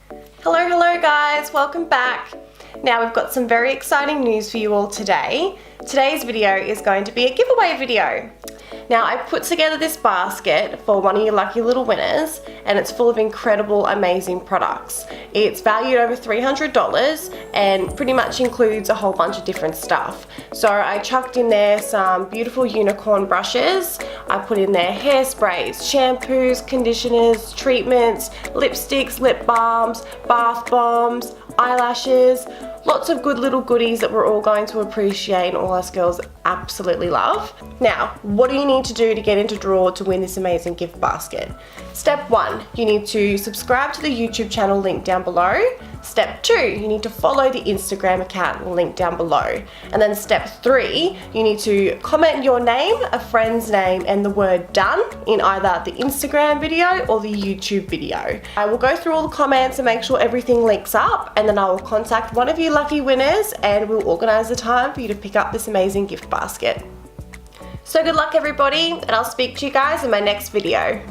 Hello guys, welcome back. Now we've got some very exciting news for you all today. Today's video is going to be a giveaway video. Now I put together this basket for one of your lucky little winners and it's full of incredible, amazing products. It's valued over $300 and pretty much includes a whole bunch of different stuff. So I chucked in there some beautiful unicorn brushes, I put in there hairsprays, shampoos, conditioners, treatments, lipsticks, lip balms, bath bombs, eyelashes, lots of good little goodies that we're all going to appreciate and all us girls absolutely love. Now, what do you need to do to get into draw to win this amazing gift basket? Step 1, you need to subscribe to the YouTube channel link down below. Step 2, you need to follow the Instagram account link down below. And then step 3, you need to comment your name, a friend's name, and the word done in either the Instagram video or the YouTube video. I will go through all the comments and make sure everything links up, and then I will contact one of you lucky winners and we'll organize a time for you to pick up this amazing gift basket. So good luck everybody, and I'll speak to you guys in my next video.